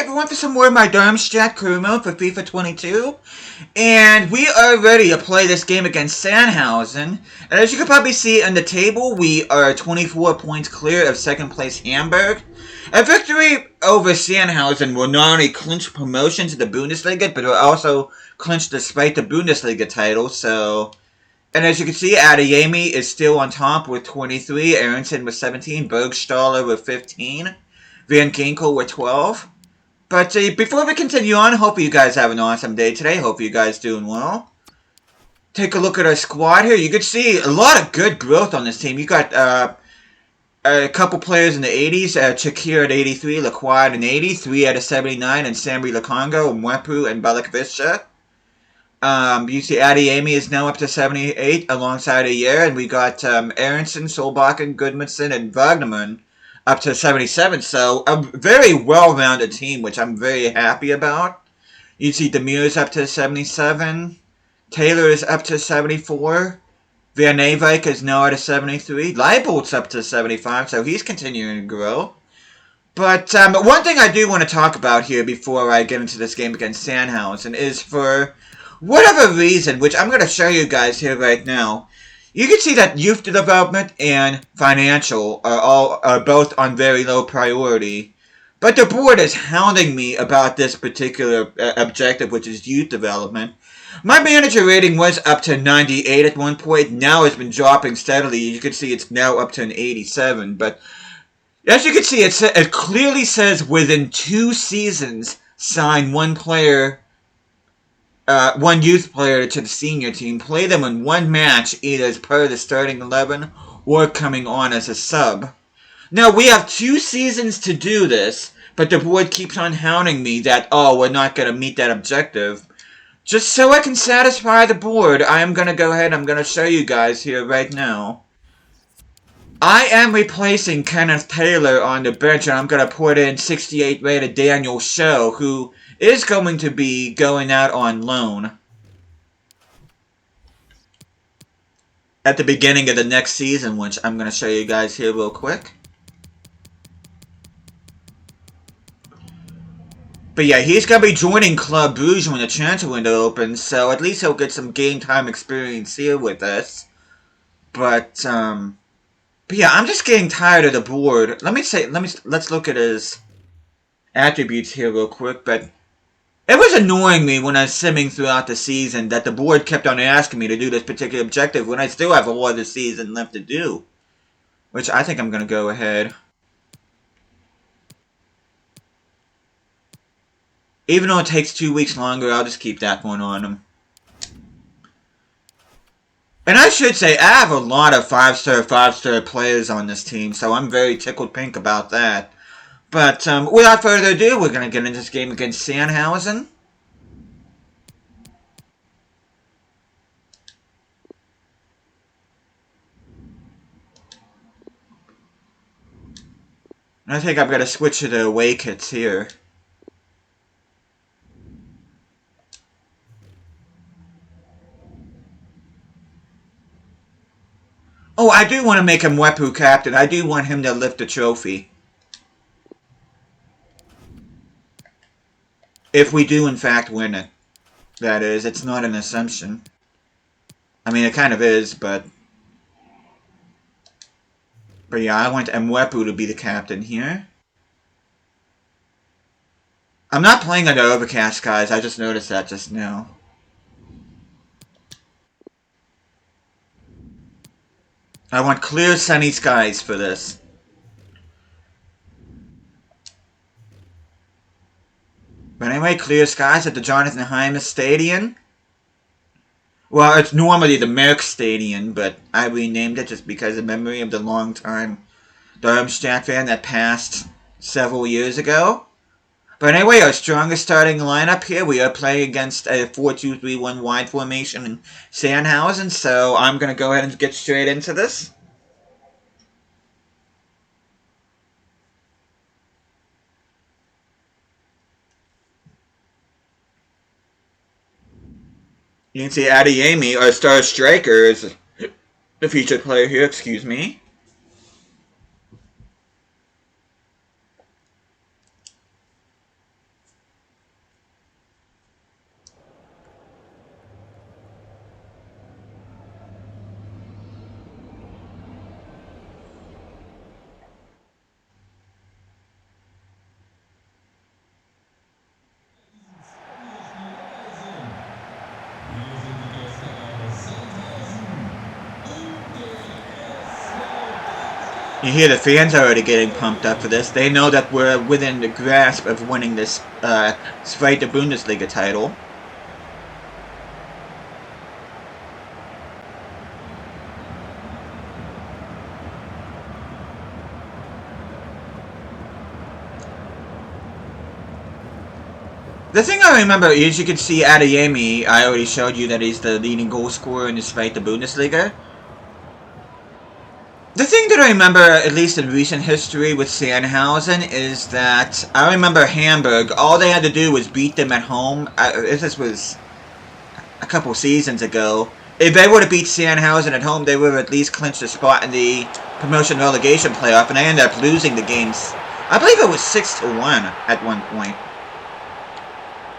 everyone for some more of my Darmstadt crew mode for FIFA 22. And we are ready to play this game against Sandhausen. And as you can probably see on the table, we are 24 points clear of second place Hamburg. A victory over Sandhausen will not only clinch promotion to the Bundesliga, but will also clinch despite the Bundesliga title. And as you can see, Adeyemi is still on top with 23, Aronson with 17, Bergstaller with 15, Van Ginkel with 12. But before we continue on, hope you guys have an awesome day today. Hope you guys doing well. Take a look at our squad here. You can see a lot of good growth on this team. You got a couple players in the 80s. Chakir at 83, Laquad at 80, 3 out of 79, and Samri Lakongo, Mwepu, and Balakvisha. You see Adeyemi is now up to 78 alongside a year, and we got Aronson, Solbakken, Gudmundsson, and Wagnerman up to 77, so a very well-rounded team, which I'm very happy about. You see Demir is up to 77, Taylor is up to 74, Van Eyck is now at a 73, Leibold's up to 75, so he's continuing to grow. But one thing I do want to talk about here before I get into this game against Sandhausen is for whatever reason, which I'm going to show you guys here right now, you can see that youth development and financial are both on very low priority. But the board is hounding me about this particular objective, which is youth development. My manager rating was up to 98 at one point. Now it's been dropping steadily. You can see it's now up to an 87. But as you can see, it clearly says within 2 seasons, sign one youth player to the senior team, play them in one match, either as part of the starting 11 or coming on as a sub. Now, we have 2 seasons to do this, but the board keeps on hounding me that, oh, we're not going to meet that objective. Just so I can satisfy the board, I am going to go ahead and I'm going to show you guys here right now. I am replacing Kenneth Taylor on the bench, and I'm going to put in 68 rated Daniel Show, who is going to be going out on loan at the beginning of the next season, which I'm going to show you guys here real quick. But yeah, he's going to be joining Club Brugge when the transfer window opens, so at least he'll get some game time experience here with us. But yeah, I'm just getting tired of the board. Let's look at his attributes here real quick, but it was annoying me when I was simming throughout the season that the board kept on asking me to do this particular objective when I still have a lot of the season left to do. Which I think I'm going to go ahead. Even though it takes 2 weeks longer, I'll just keep that one on him. And I should say, I have a lot of 5-star players on this team, so I'm very tickled pink about that. But without further ado, we're going to get into this game against Sandhausen. And I think I'm going to switch to the away kits here. Oh, I do want to make him Mwepu captain. I do want him to lift the trophy. If we do, in fact, win it. That is, it's not an assumption. I mean, it kind of is, but yeah, I want Mwepu to be the captain here. I'm not playing under overcast, guys. I just noticed that just now. I want clear, sunny skies for this. But anyway, clear skies at the Jonathan Heimer Stadium. Well, it's normally the Merck Stadium, but I renamed it just because of memory of the long-time Darmstadt fan that passed several years ago. But anyway, our strongest starting lineup here, we are playing against a 4-2-3-1 wide formation in Sandhausen, so I'm going to go ahead and get straight into this. You can see Adeyemi, our star striker, is the featured player here, excuse me. You hear the fans are already getting pumped up for this. They know that we're within the grasp of winning this Zweite Bundesliga title. The thing I remember is you can see Adeyemi. I already showed you that he's the leading goal scorer in the Zweite Bundesliga. The thing that I remember, at least in recent history with Sandhausen, is that I remember Hamburg, all they had to do was beat them at home. This was a couple seasons ago. If they would have beat Sandhausen at home, they would have at least clinched a spot in the promotion relegation playoff, and they ended up losing the games. I believe it was 6-1 at one point.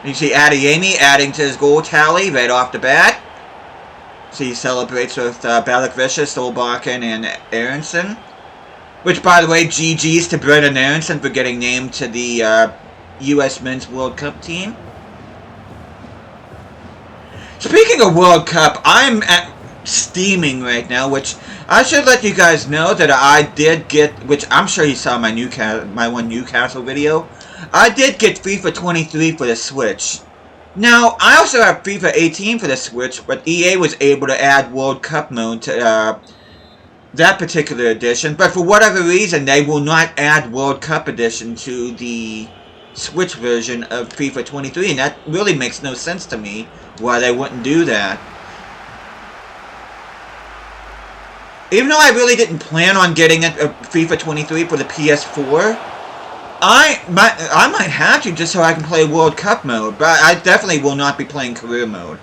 You see Adeyemi adding to his goal tally right off the bat. So he celebrates with Bankrupt, Solbakken, and Aronson. Which, by the way, GG's to Brendan Aronson for getting named to the U.S. Men's World Cup team. Speaking of World Cup, I'm steaming right now, which I should let you guys know that I did get, which I'm sure you saw my one Newcastle video. I did get FIFA 23 for the Switch. Now, I also have FIFA 18 for the Switch, but EA was able to add World Cup mode to that particular edition. But for whatever reason, they will not add World Cup edition to the Switch version of FIFA 23. And that really makes no sense to me why they wouldn't do that. Even though I really didn't plan on getting it, FIFA 23 for the PS4, I might have to just so I can play World Cup mode, but I definitely will not be playing career mode.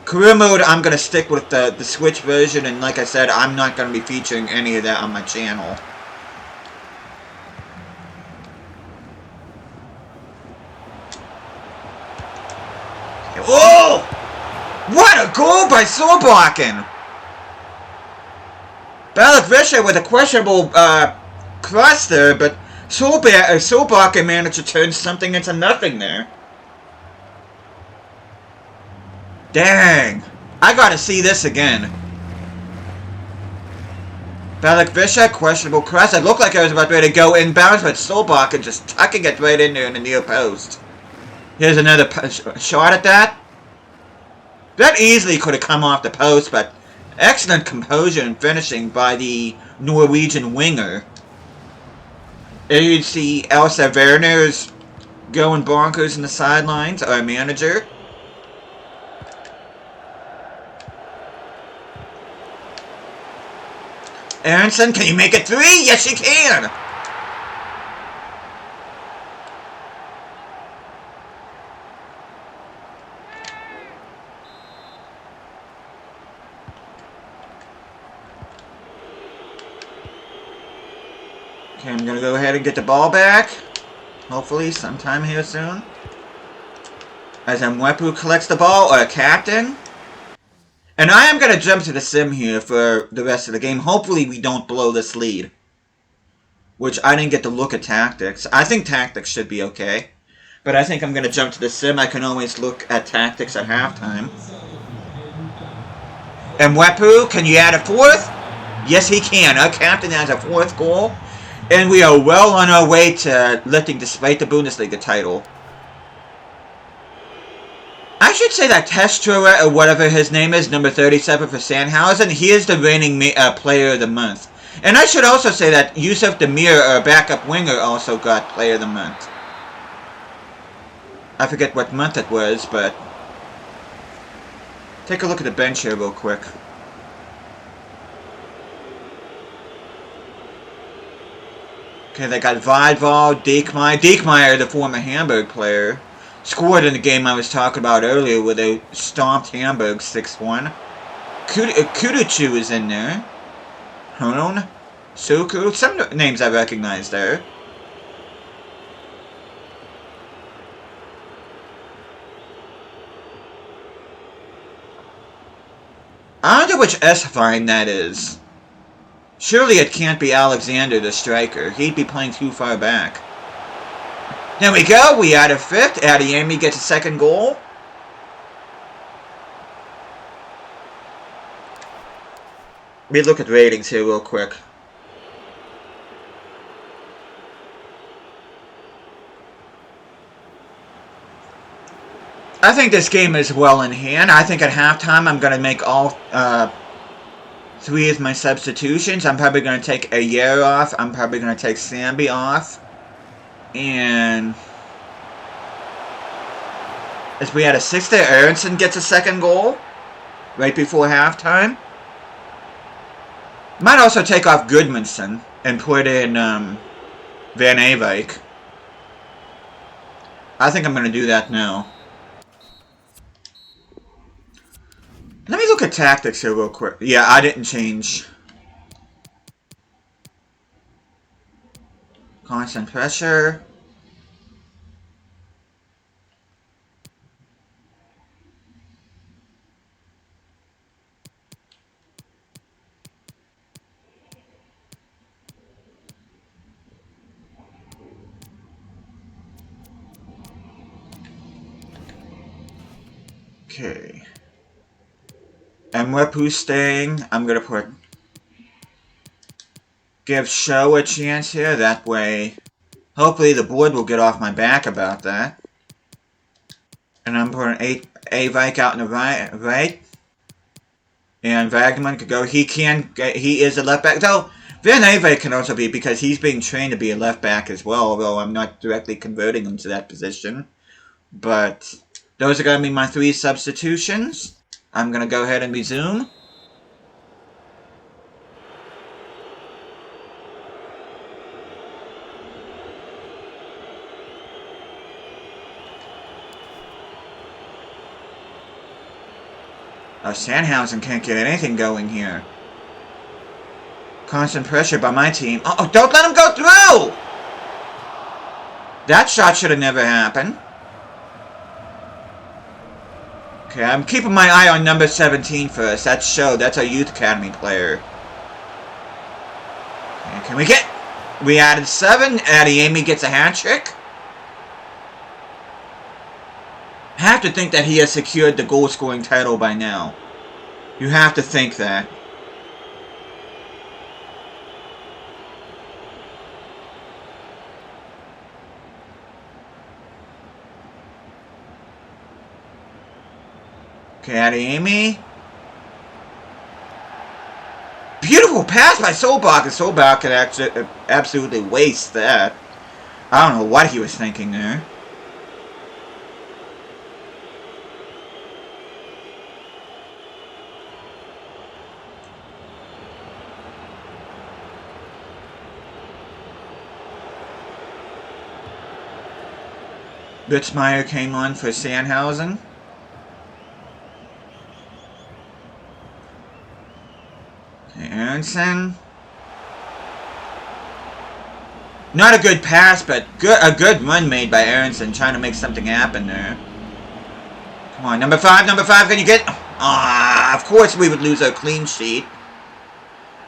Career mode, I'm going to stick with the Switch version, and like I said, I'm not going to be featuring any of that on my channel. Whoa! What a goal by Solbakken! Bankrupt with a questionable cross there, but Solbakken managed to turn something into nothing there. Dang. I gotta see this again. Bankrupt, questionable cross. It looked like I was about ready to go inbounds, but Solbakken just tucking it right in there in the near post. Here's another shot at that. That easily could have come off the post, but excellent composure and finishing by the Norwegian winger. You see Elsa Werner's going bonkers in the sidelines, our manager. Aronson, can you make it 3? Yes, you can! Okay, I'm going to go ahead and get the ball back. Hopefully, sometime here soon. As Mwepu collects the ball, our captain. And I am going to jump to the sim here for the rest of the game. Hopefully, we don't blow this lead. Which, I didn't get to look at tactics. I think tactics should be okay. But I think I'm going to jump to the sim. I can always look at tactics at halftime. Mwepu, can you add a 4th? Yes, he can. Our captain has a 4th goal. And we are well on our way to lifting the Zweite Bundesliga title. I should say that Testrower, or whatever his name is, number 37 for Sandhausen, he is the reigning player of the month. And I should also say that Yusuf Demir, our backup winger, also got player of the month. I forget what month it was, but take a look at the bench here real quick. Okay, they got Weidwald, Diekmeyer. Diekmeyer, the former Hamburg player, scored in the game I was talking about earlier where they stomped Hamburg 6-1. Kuduchu is in there. Honon, Suku, some names I recognize there. I wonder which S-Fine that is. Surely it can't be Alexander, the striker. He'd be playing too far back. There we go. We add a 5th. Adeyemi gets a 2nd goal. Let me look at ratings here real quick. I think this game is well in hand. I think at halftime I'm going to make all 3 of my substitutions. I'm probably going to take Ayer off. I'm probably going to take Sambi off. And as we had a 6 there, Aronson gets a second goal right before halftime. Might also take off Goodmanson and put in Van Eyck. I think I'm going to do that now. Let me look at tactics here real quick. Yeah, I didn't change. Constant pressure. Okay. Emrepu's staying. I'm going to put... Give Show a chance here. That way, hopefully the board will get off my back about that. And I'm putting Avike out in the right. And Wagman could go. He is a left back. Though, Van Eyck can also be, because he's being trained to be a left back as well, although I'm not directly converting him to that position. But those are going to be my 3 substitutions. I'm going to go ahead and resume. Sandhausen can't get anything going here. Constant pressure by my team. Oh, don't let him go through! That shot should have never happened. Okay, I'm keeping my eye on number 17 first. That's Show. That's our youth academy player. Okay, can we get... We added 7. Adeyemi gets a hat trick. I have to think that he has secured the goal-scoring title by now. You have to think that. Okay, Adeyemi. Beautiful pass by Solbach, and Solbach can actually absolutely waste that. I don't know what he was thinking there. Bitzmeier came on for Sandhausen. Okay, Aronson. Not a good pass, but a good run made by Aronson, trying to make something happen there. Come on, number 5, can you get... Ah, of course we would lose our clean sheet.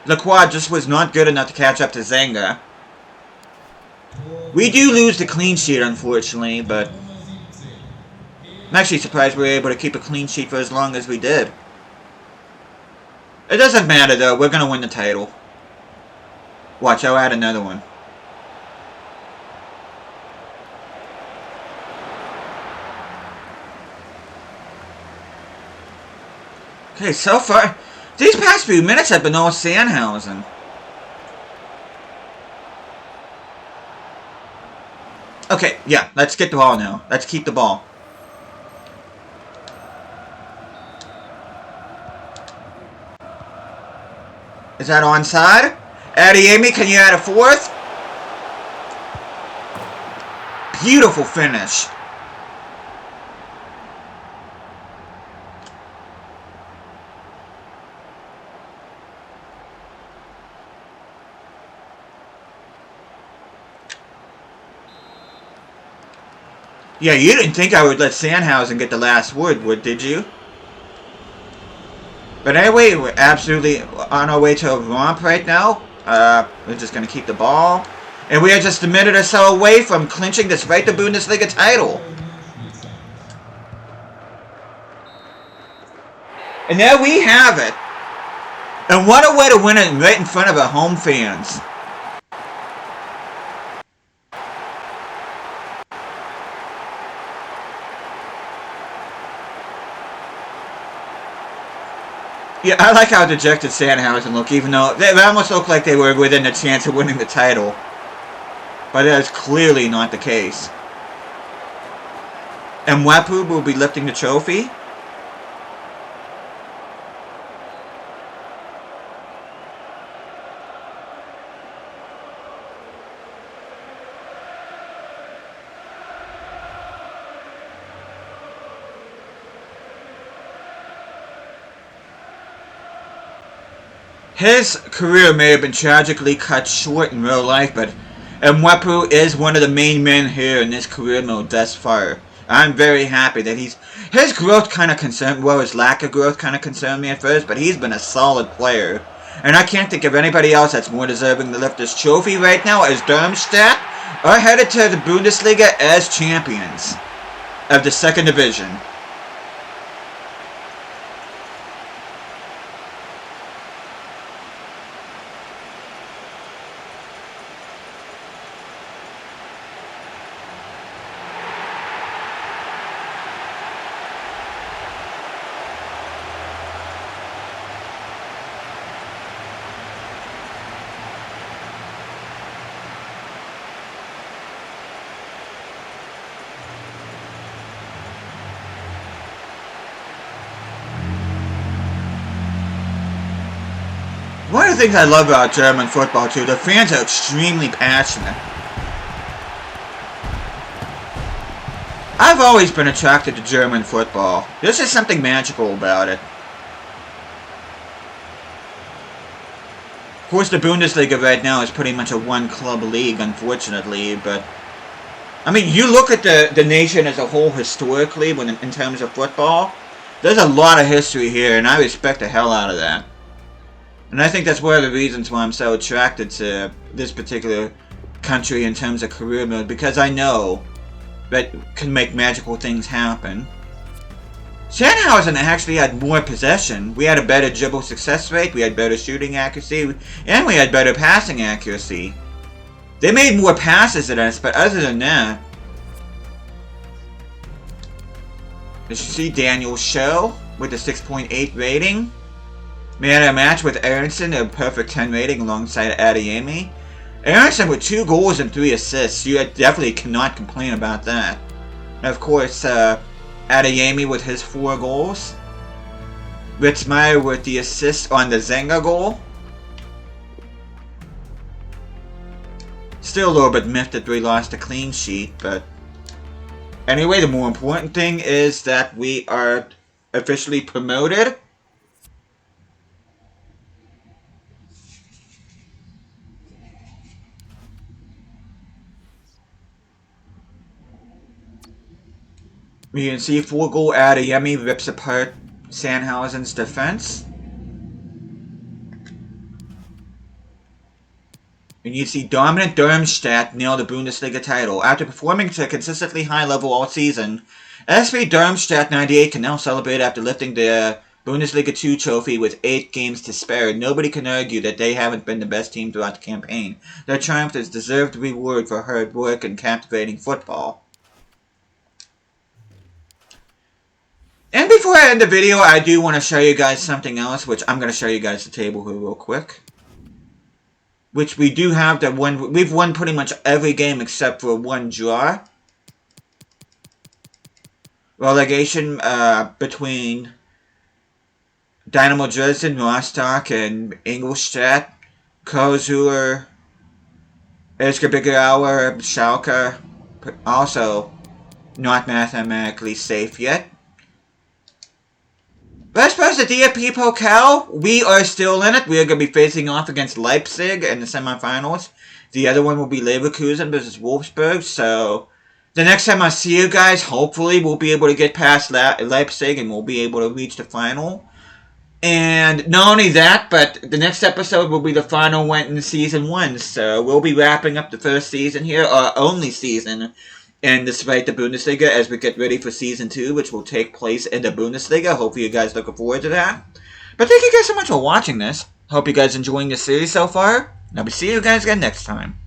Lacroix just was not good enough to catch up to Zenga. We do lose the clean sheet, unfortunately, but I'm actually surprised we were able to keep a clean sheet for as long as we did. It doesn't matter, though. We're going to win the title. Watch, I'll add another one. Okay, so far, these past few minutes have been all Sandhausen. Okay, yeah, let's get the ball now. Let's keep the ball. Is that onside? Adeyemi, can you add a 4th? Beautiful finish. Yeah, you didn't think I would let Sandhausen get the last word, did you? But anyway, we're absolutely on our way to a romp right now. We're just going to keep the ball. And we are just a minute or so away from clinching this right to Bundesliga title. And there we have it. And what a way to win it right in front of our home fans. Yeah, I like how dejected Sandhausen look, even though they almost look like they were within a chance of winning the title. But that is clearly not the case. And Mwepu will be lifting the trophy. His career may have been tragically cut short in real life, but Mwepu is one of the main men here in this career mode thus far. I'm very happy that his growth kind of concerned, well, his lack of growth kind of concerned me at first, but he's been a solid player. And I can't think of anybody else that's more deserving to lift this trophy right now, as Darmstadt are headed to the Bundesliga as champions of the second division. One of the things I love about German football, too, the fans are extremely passionate. I've always been attracted to German football. There's just something magical about it. Of course, the Bundesliga right now is pretty much a one-club league, unfortunately, but I mean, you look at the nation as a whole historically, in terms of football, there's a lot of history here, and I respect the hell out of that. And I think that's one of the reasons why I'm so attracted to this particular country in terms of career mode, because I know that can make magical things happen. Sandhausen actually had more possession. We had a better dribble success rate, we had better shooting accuracy, and we had better passing accuracy. They made more passes than us, but other than that... As you see, Daniel Show with a 6.8 rating. We had a match with Aronson, a perfect 10 rating alongside Adeyemi. Aronson with 2 goals and 3 assists. You definitely cannot complain about that. And of course, Adeyemi with his 4 goals. Ritzmeier with the assist on the Zenga goal. Still a little bit miffed that we lost a clean sheet, but... Anyway, the more important thing is that we are officially promoted. You can see 4-goal Adeyemi rips apart Sandhausen's defense. And you see dominant Darmstadt nail the Bundesliga title. After performing to a consistently high level all season, SV Darmstadt 98 can now celebrate after lifting the Bundesliga 2 trophy with 8 games to spare. Nobody can argue that they haven't been the best team throughout the campaign. Their triumph is deserved reward for hard work and captivating football. And before I end the video, I do want to show you guys something else, which I'm going to show you guys the table here real quick. Which we do have that one. We've won pretty much every game except for 1 draw. Relegation between Dynamo Dresden, Rostock, and Ingolstadt. Karlsruhe, Erzgebirge, Schalke. Also not mathematically safe yet. But as far as the DFB Pokal, we are still in it. We are going to be facing off against Leipzig in the semifinals. The other one will be Leverkusen versus Wolfsburg. So, the next time I see you guys, hopefully we'll be able to get past Leipzig and we'll be able to reach the final. And not only that, but the next episode will be the final one in Season 1. So, we'll be wrapping up the first season here, our only season. And despite the Bundesliga, as we get ready for Season 2, which will take place in the Bundesliga. Hopefully you guys looking forward to that. But thank you guys so much for watching this. Hope you guys enjoying the series so far. And I'll see you guys again next time.